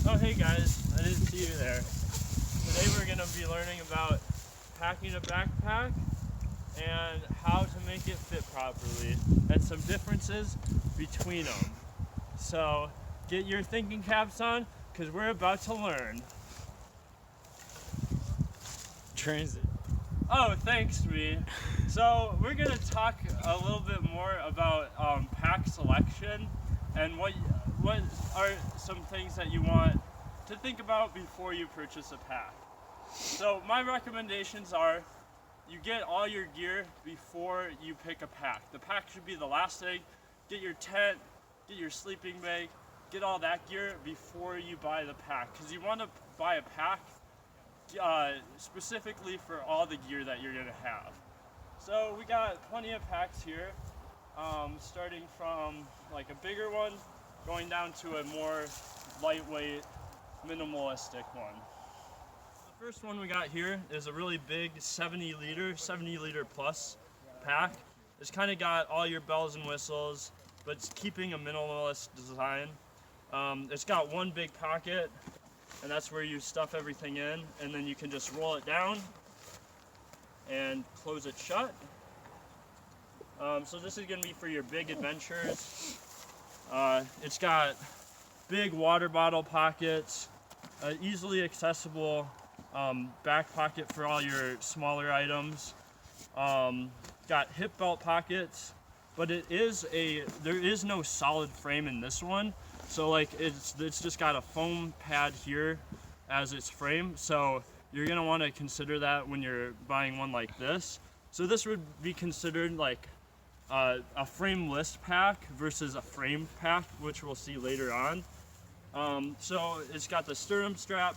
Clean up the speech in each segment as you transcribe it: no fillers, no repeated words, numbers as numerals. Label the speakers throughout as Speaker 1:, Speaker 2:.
Speaker 1: Oh hey guys, I didn't see you there. Today we're going to be learning about packing a backpack and how to make it fit properly and some differences between them. So get your thinking caps on because we're about to learn.
Speaker 2: Transit.
Speaker 1: Oh, thanks, Ree. So we're going to talk a little bit more about pack selection and what are some things that you want to think about before you purchase a pack. So my recommendations are you get all your gear before you pick a pack. The pack should be the last thing. Get your tent, get your sleeping bag, get all that gear before you buy the pack because you want to buy a pack specifically for all the gear that you're going to have. So we got plenty of packs here, starting from like a bigger one going down to a more lightweight, minimalistic one. The first one we got here is a really big 70 liter plus pack. It's kind of got all your bells and whistles, but it's keeping a minimalist design. It's got one big pocket, and that's where you stuff everything in, and then you can just roll it down and close it shut. So this is going to be for your big adventures. It's got big water bottle pockets, easily accessible back pocket for all your smaller items. Got hip belt pockets, but there is no solid frame in this one. So like it's just got a foam pad here as its frame. So you're gonna want to consider that when you're buying one like this. So this would be considered like a frameless pack versus a frame pack, which we'll see later on. So it's got the stirrup strap,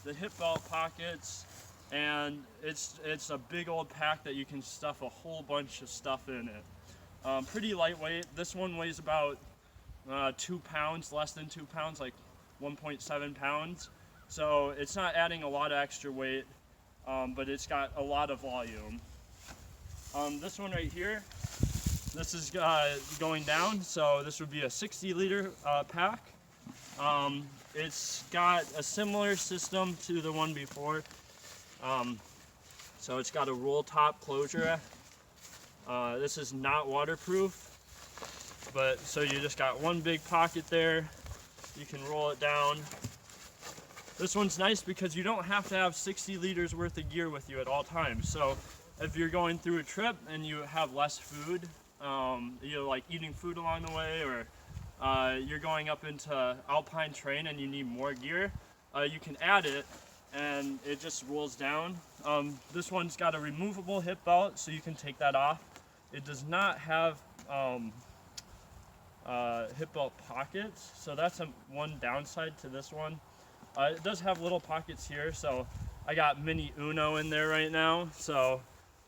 Speaker 1: the hip belt pockets, and it's a big old pack that you can stuff a whole bunch of stuff in it. Pretty lightweight. This one weighs about 2 pounds, less than 2 pounds, like 1.7 pounds. So it's not adding a lot of extra weight, but it's got a lot of volume. This one right here, this is going down, so this would be a 60 liter pack. It's got a similar system to the one before. So it's got a roll top closure. This is not waterproof, but so you just got one big pocket there. You can roll it down. This one's nice because you don't have to have 60 liters worth of gear with you at all times. So if you're going through a trip and you have less food, you're like eating food along the way, or you're going up into alpine terrain and you need more gear, you can add it and it just rolls down. This one's got a removable hip belt, so you can take that off. It does not have hip belt pockets, so that's one downside to this one. It does have little pockets here, so I got mini Uno in there right now. So,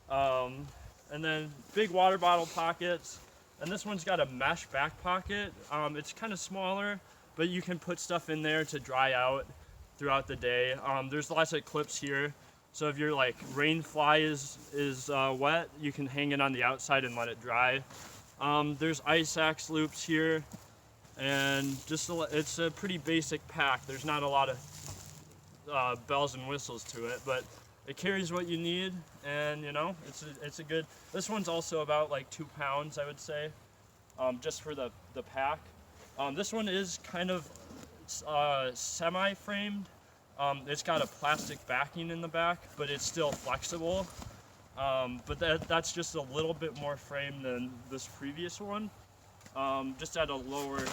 Speaker 1: and then big water bottle pockets, and this one's got a mesh back pocket. It's kind of smaller, but you can put stuff in there to dry out throughout the day. There's lots of clips here, so if your like rain fly is wet, you can hang it on the outside and let it dry. There's ice axe loops here, and it's a pretty basic pack. There's not a lot of bells and whistles to it, but it carries what you need, and you know, it's a good. This one's also about like 2 pounds, I would say, just for the pack. This one is kind of semi-framed. It's got a plastic backing in the back, but it's still flexible. But that's just a little bit more frame than this previous one, just at a lower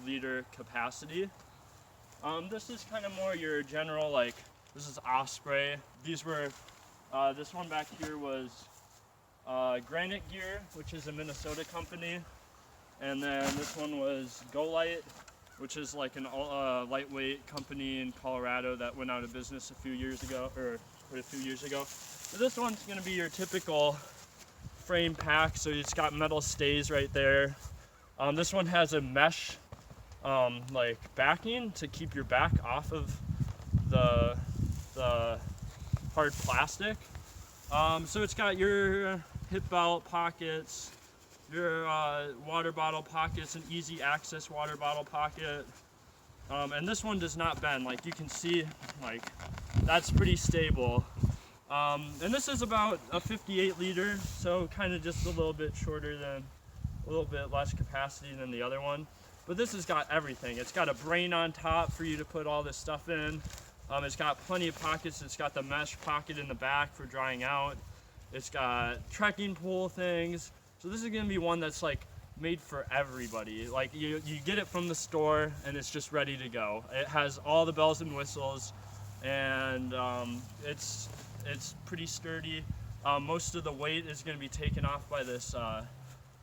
Speaker 1: liter capacity. This is kind of more your general, like, this is Osprey. These were, this one back here was Granite Gear, which is a Minnesota company. And then this one was Go-Lite, which is like an lightweight company in Colorado that went out of business a few years ago. So this one's going to be your typical frame pack, so it's got metal stays right there. This one has a mesh like backing to keep your back off of the hard plastic. So it's got your hip belt pockets, your water bottle pockets, an easy access water bottle pocket. And this one does not bend. Like you can see, like that's pretty stable. And this is about a 58 liter, so kind of just a little bit shorter than, a little bit less capacity than the other one. But this has got everything. It's got a brain on top for you to put all this stuff in. It's got plenty of pockets. It's got the mesh pocket in the back for drying out. It's got trekking pole things. So this is gonna be one that's like made for everybody. Like you get it from the store and it's just ready to go. It has all the bells and whistles, and it's pretty sturdy. Most of the weight is gonna be taken off by this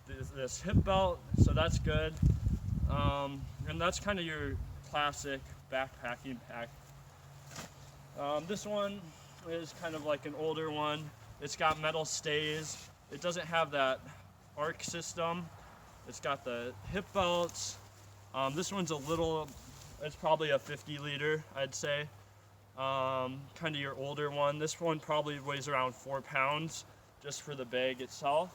Speaker 1: this hip belt, so that's good. And that's kind of your classic backpacking pack. This one is kind of like an older one. It's got metal stays. It doesn't have that arc system. It's got the hip belts. This one's a little, it's probably a 50 liter, I'd say. Kind of your older one. This one probably weighs around 4 pounds just for the bag itself.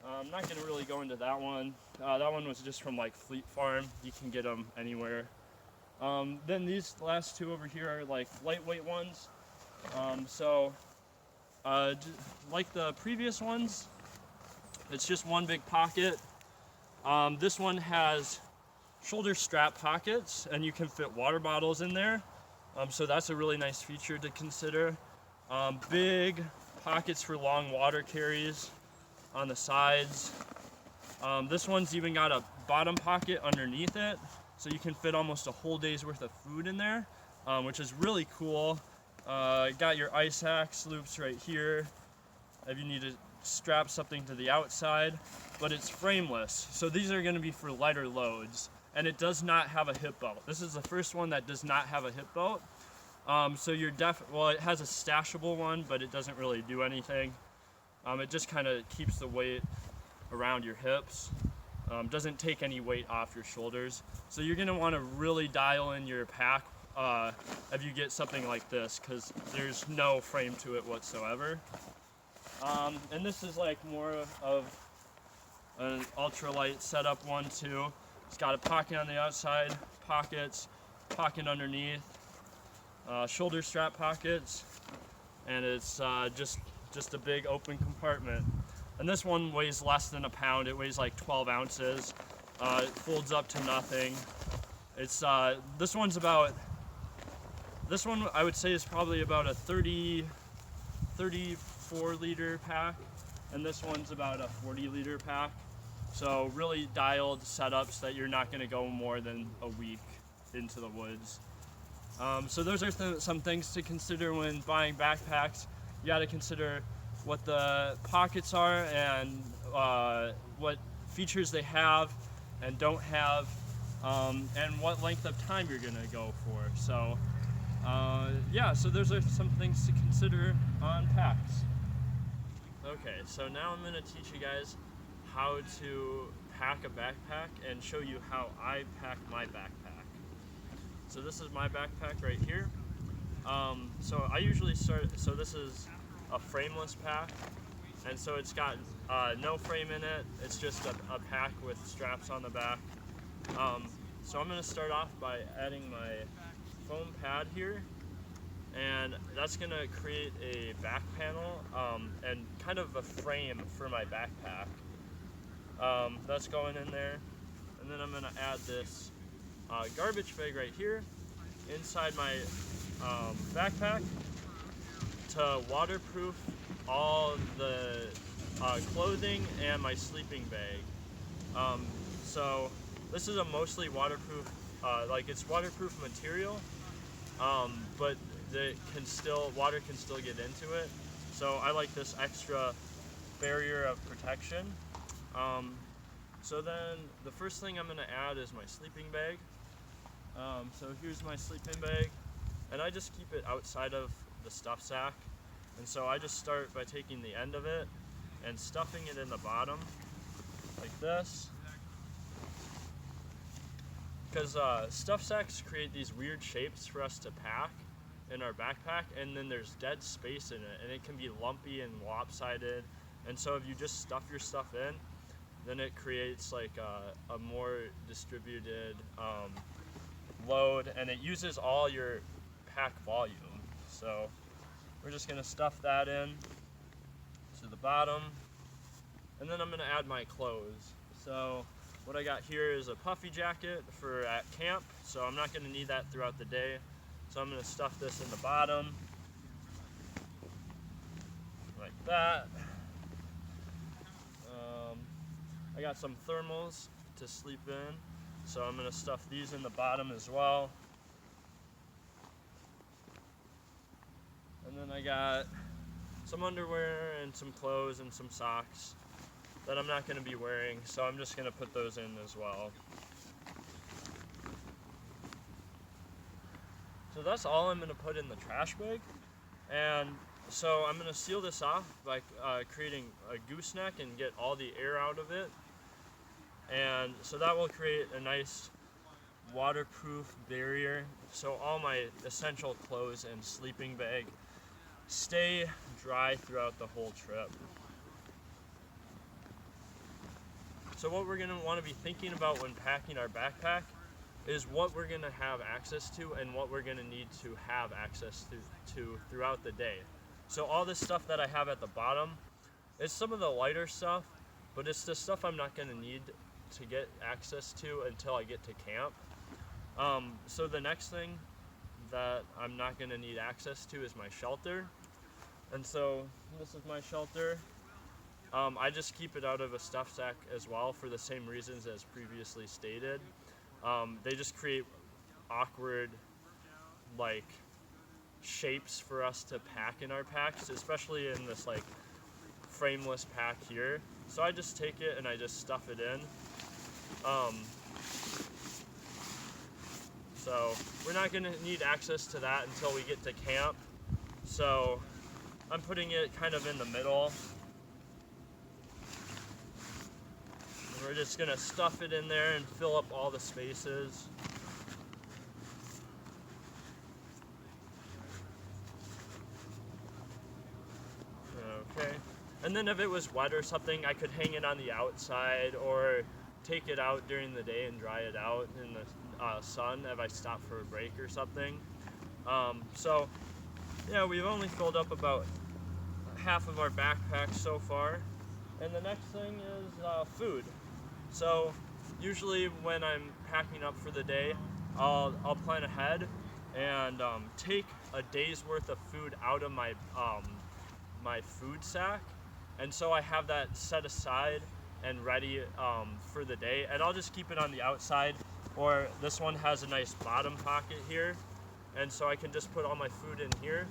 Speaker 1: I'm not going to really go into that one. That one was just from like Fleet Farm. You can get them anywhere. Then these last two over here are like lightweight ones. Like the previous ones, it's just one big pocket. This one has shoulder strap pockets, and you can fit water bottles in there. So that's a really nice feature to consider. Big pockets for long water carries on the sides. This one's even got a bottom pocket underneath it, so you can fit almost a whole day's worth of food in there, which is really cool. Got your ice axe loops right here if you need to strap something to the outside, but it's frameless, so these are going to be for lighter loads, and it does not have a hip belt. This is the first one that does not have a hip belt. So you're well, it has a stashable one, but it doesn't really do anything. It just kind of keeps the weight around your hips. Doesn't take any weight off your shoulders. So you're going to want to really dial in your pack if you get something like this, because there's no frame to it whatsoever. And this is like more of an ultralight setup one too. It's got a pocket on the outside, pockets, pocket underneath, shoulder strap pockets, and it's just a big open compartment. And this one weighs less than a pound. It weighs like 12 ounces. It folds up to nothing. It's this one I would say is probably about a 34 liter pack, and this one's about a 40 liter pack. So really dialed setups that you're not going to go more than a week into the woods. So those are some things to consider when buying backpacks. You got to consider what the pockets are and what features they have and don't have, and what length of time you're going to go for. So yeah, so those are some things to consider on packs. Okay, so now I'm going to teach you guys how to pack a backpack and show you how I pack my backpack. So this is my backpack right here. So I usually start, so this is a frameless pack, and so it's got no frame in it. It's just a pack with straps on the back. So I'm going to start off by adding my foam pad here, and that's going to create a back panel and kind of a frame for my backpack. That's going in there, and then I'm going to add this garbage bag right here inside my backpack to waterproof all the clothing and my sleeping bag. So this is a mostly waterproof, like it's waterproof material, but water can still get into it. So I like this extra barrier of protection. So then the first thing I'm going to add is my sleeping bag. So here's my sleeping bag, and I just keep it outside of the stuff sack. And so I just start by taking the end of it and stuffing it in the bottom like this. Because stuff sacks create these weird shapes for us to pack in our backpack, and then there's dead space in it, and it can be lumpy and lopsided. And so if you just stuff your stuff in, then it creates like a more distributed load, and it uses all your pack volume. So we're just gonna stuff that in to the bottom, and then I'm gonna add my clothes. So what I got here is a puffy jacket for at camp, so I'm not gonna need that throughout the day. So I'm gonna stuff this in the bottom, like that. I got some thermals to sleep in, so I'm gonna stuff these in the bottom as well. And then I got some underwear and some clothes and some socks that I'm not gonna be wearing, so I'm just gonna put those in as well. So that's all I'm gonna put in the trash bag. And so I'm gonna seal this off by creating a gooseneck and get all the air out of it. And so that will create a nice waterproof barrier, so all my essential clothes and sleeping bag stay dry throughout the whole trip. So what we're gonna wanna be thinking about when packing our backpack is what we're gonna have access to and what we're gonna need to have access to throughout the day. So all this stuff that I have at the bottom, it's some of the lighter stuff, but it's the stuff I'm not gonna need to get access to until I get to camp. So the next thing that I'm not gonna need access to is my shelter. And so this is my shelter. I just keep it out of a stuff sack as well for the same reasons as previously stated. They just create awkward, like, shapes for us to pack in our packs, especially in this like frameless pack here. So I just take it and I just stuff it in. So we're not gonna need access to that until we get to camp. So I'm putting it kind of in the middle. And we're just gonna stuff it in there and fill up all the spaces. Okay. And then if it was wet or something, I could hang it on the outside or take it out during the day and dry it out in the sun if I stop for a break or something. So yeah, we've only filled up about half of our backpack so far. And the next thing is food. So usually when I'm packing up for the day, I'll plan ahead and take a day's worth of food out of my my food sack, and so I have that set aside and ready for the day, and I'll just keep it on the outside, or this one has a nice bottom pocket here, and so I can just put all my food in here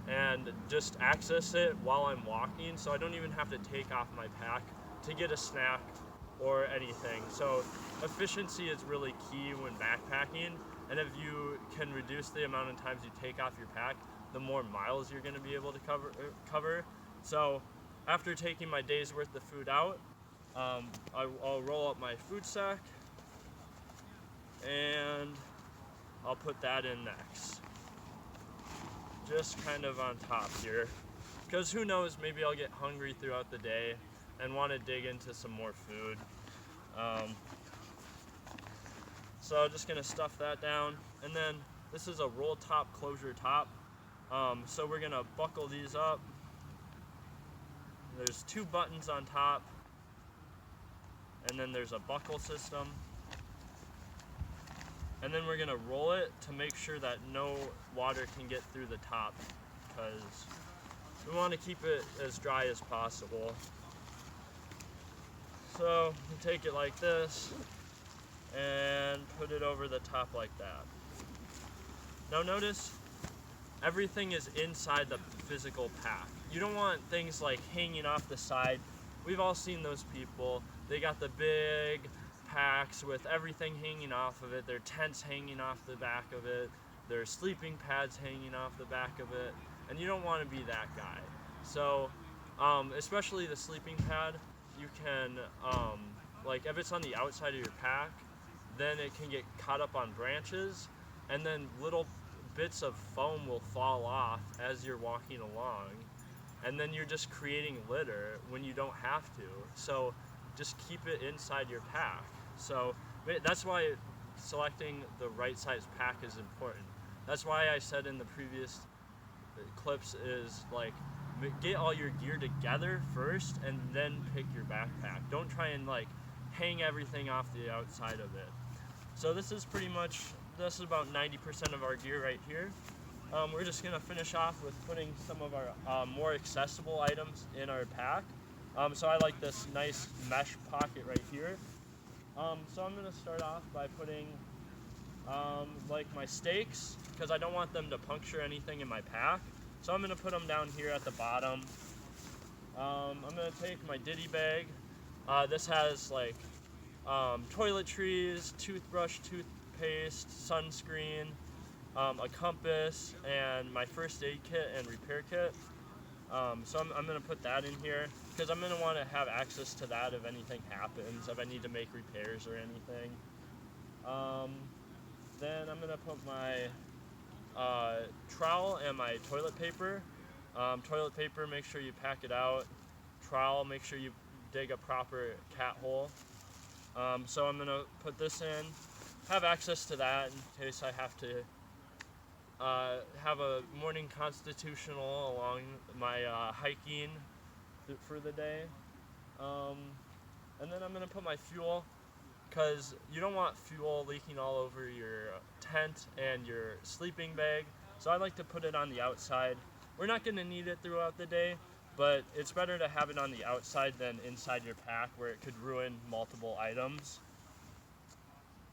Speaker 1: and just access it while I'm walking, so I don't even have to take off my pack to get a snack or anything. So efficiency is really key when backpacking, and if you can reduce the amount of times you take off your pack, the more miles you're going to be able to cover. So after taking my day's worth of food out, I'll roll up my food sack and I'll put that in next, just kind of on top here, because who knows, maybe I'll get hungry throughout the day and want to dig into some more food. So I'm just going to stuff that down, and then this is a roll top closure top. So we're gonna buckle these up. There's 2 buttons on top, and then there's a buckle system. And then we're gonna roll it to make sure that no water can get through the top, because we want to keep it as dry as possible. So you take it like this and put it over the top like that. Now notice, everything is inside the physical pack. You don't want things like hanging off the side. We've all seen those people. They got the big packs with everything hanging off of it, their tents hanging off the back of it, their sleeping pads hanging off the back of it, and you don't want to be that guy. So, especially the sleeping pad, you can, like if it's on the outside of your pack, then it can get caught up on branches, and then little bits of foam will fall off as you're walking along, and then you're just creating litter when you don't have to. So just keep it inside your pack. So that's why selecting the right size pack is important. That's why I said in the previous clips is like get all your gear together first and then pick your backpack. Don't try and like hang everything off the outside of it. So this is about 90% of our gear right here. We're just gonna finish off with putting some of our more accessible items in our pack. So I like this nice mesh pocket right here. So I'm gonna start off by putting like my stakes, because I don't want them to puncture anything in my pack. So I'm gonna put them down here at the bottom. I'm gonna take my ditty bag. This has like toiletries, toothbrush, toothpaste, sunscreen, a compass, and my first aid kit and repair kit. So I'm going to put that in here because I'm going to want to have access to that if anything happens, if I need to make repairs or anything. Then I'm going to put my trowel and my toilet paper. Toilet paper, make sure you pack it out. Trowel, make sure you dig a proper cat hole. So I'm going to put this in, have access to that in case I have to have a morning constitutional along my hiking for the day. And then I'm going to put my fuel, because you don't want fuel leaking all over your tent and your sleeping bag. So I like to put it on the outside. We're not going to need it throughout the day, but it's better to have it on the outside than inside your pack where it could ruin multiple items.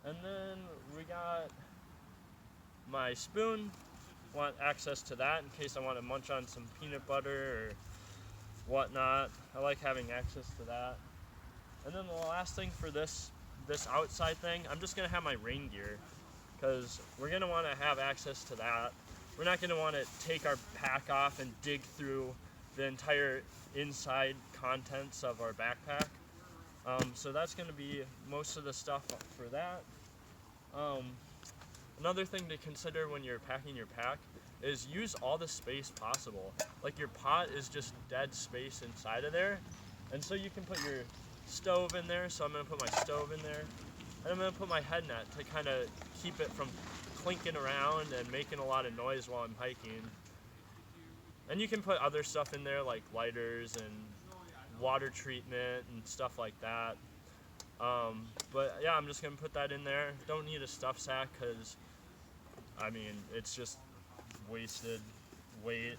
Speaker 1: And then we got my spoon. Want access to that in case I want to munch on some peanut butter or whatnot. I like having access to that. And then the last thing for this outside thing, I'm just going to have my rain gear, because we're going to want to have access to that. We're not going to want to take our pack off and dig through the entire inside contents of our backpack. So that's going to be most of the stuff for that. Another thing to consider when you're packing your pack is use all the space possible. Like your pot is just dead space inside of there. And so you can put your stove in there. So I'm going to put my stove in there. And I'm going to put my head net to kind of keep it from clinking around and making a lot of noise while I'm hiking. And you can put other stuff in there like lighters and water treatment and stuff like that. But yeah, I'm just going to put that in there. Don't need a stuff sack because, I mean, it's just wasted weight.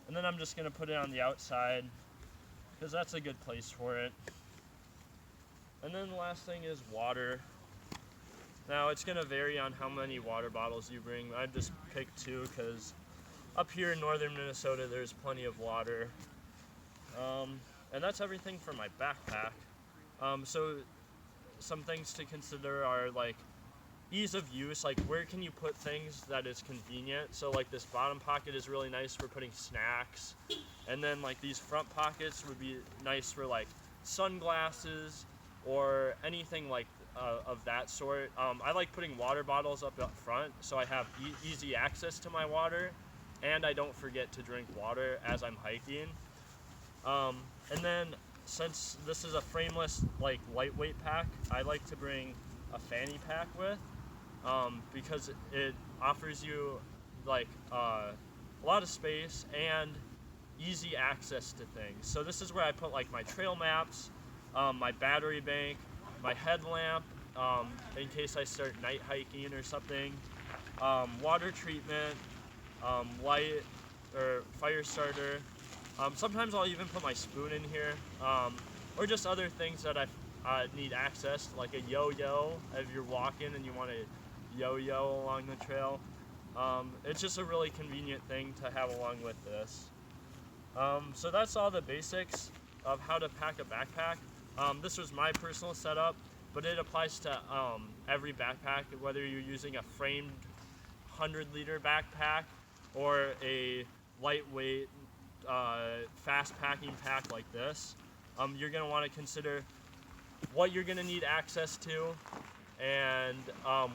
Speaker 1: And then I'm just going to put it on the outside because that's a good place for it. And then the last thing is water. Now it's going to vary on how many water bottles you bring. I just picked 2 because up here in northern Minnesota there's plenty of water. And that's everything for my backpack. So some things to consider are like ease of use, like where can you put things that is convenient. So like this bottom pocket is really nice for putting snacks, and then like these front pockets would be nice for like sunglasses or anything like of that sort. I like putting water bottles up front so I have easy access to my water and I don't forget to drink water as I'm hiking. And then since this is a frameless, like lightweight pack, I like to bring a fanny pack with, because it offers you like a lot of space and easy access to things. So this is where I put like my trail maps, my battery bank, my headlamp, in case I start night hiking or something, water treatment, light or fire starter. Sometimes I'll even put my spoon in here, or just other things that I need access to, like a yo-yo if you're walking and you want to yo-yo along the trail. It's just a really convenient thing to have along with this. So that's all the basics of how to pack a backpack. This was my personal setup, but it applies to every backpack, whether you're using a framed 100-liter backpack or a lightweight fast packing pack like this. You're going to want to consider what you're going to need access to and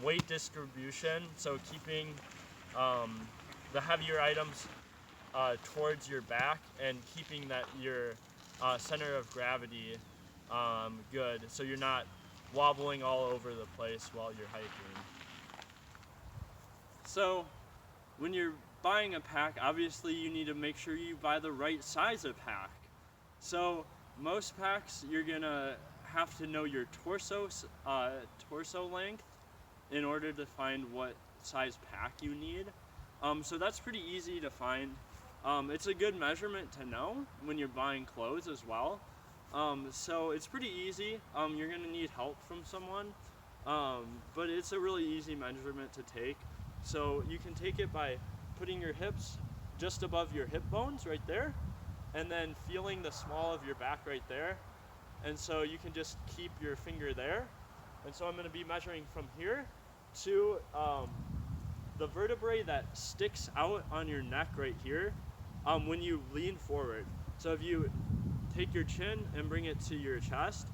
Speaker 1: weight distribution, so keeping the heavier items towards your back and keeping that your center of gravity good, so you're not wobbling all over the place while you're hiking. So when you're buying a pack, obviously you need to make sure you buy the right size of pack. So most packs, you're gonna have to know your torso length in order to find what size pack you need. So that's pretty easy to find. It's a good measurement to know when you're buying clothes as well. So it's pretty easy. You're gonna need help from someone, but it's a really easy measurement to take. So you can take it by putting your hips just above your hip bones right there, and then feeling the small of your back right there. And so you can just keep your finger there. And so I'm gonna be measuring from here to the vertebrae that sticks out on your neck right here when you lean forward. So if you take your chin and bring it to your chest,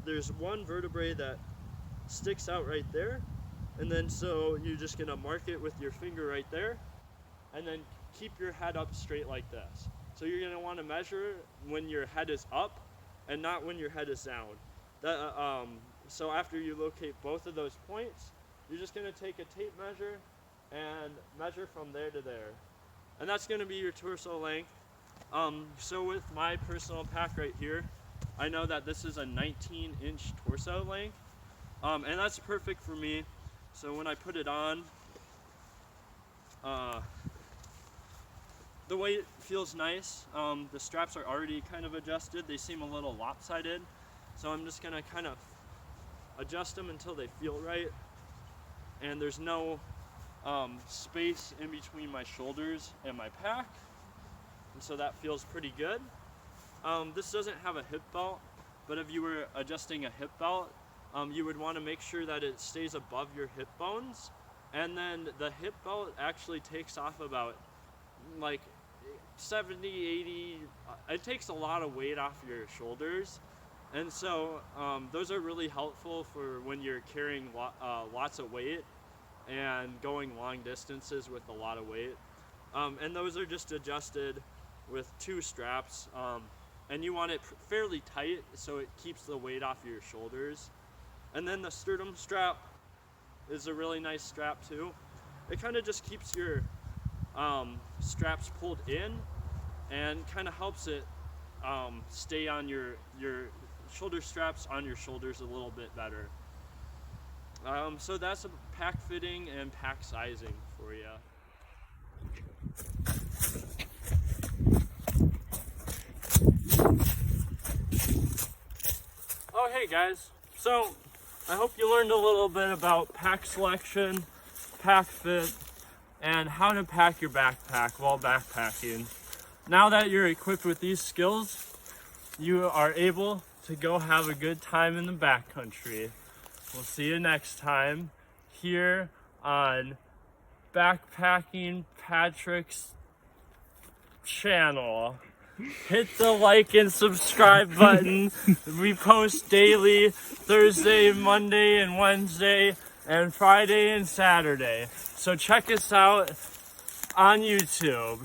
Speaker 1: there's one vertebrae that sticks out right there. And then so you're just gonna mark it with your finger right there, and then keep your head up straight like this. So you're gonna wanna measure when your head is up and not when your head is down. So after you locate both of those points, you're just gonna take a tape measure and measure from there to there. And that's gonna be your torso length. So with my personal pack right here, I know that this is a 19-inch torso length, and that's perfect for me. So when I put it on, the weight feels nice. The straps are already kind of adjusted. They seem a little lopsided. So I'm just gonna kind of adjust them until they feel right. And there's no space in between my shoulders and my pack. And so that feels pretty good. This doesn't have a hip belt, but if you were adjusting a hip belt, you would want to make sure that it stays above your hip bones. And then the hip belt actually takes off about like 70, 80, it takes a lot of weight off your shoulders. And so those are really helpful for when you're carrying lots of weight and going long distances with a lot of weight. And those are just adjusted with 2 straps. And you want it fairly tight so it keeps the weight off your shoulders. And then the sternum strap is a really nice strap too. It kind of just keeps your straps pulled in and kind of helps it stay on your shoulder straps on your shoulders a little bit better. So that's a pack fitting and pack sizing for you. Oh hey guys, so I hope you learned a little bit about pack selection, pack fit, and how to pack your backpack while backpacking. Now that you're equipped with these skills, you are able to go have a good time in the backcountry. We'll see you next time here on Backpacking Patrick's channel. Hit the like and subscribe button. We post daily, Thursday, Monday, and Wednesday, and Friday and Saturday. So check us out on YouTube.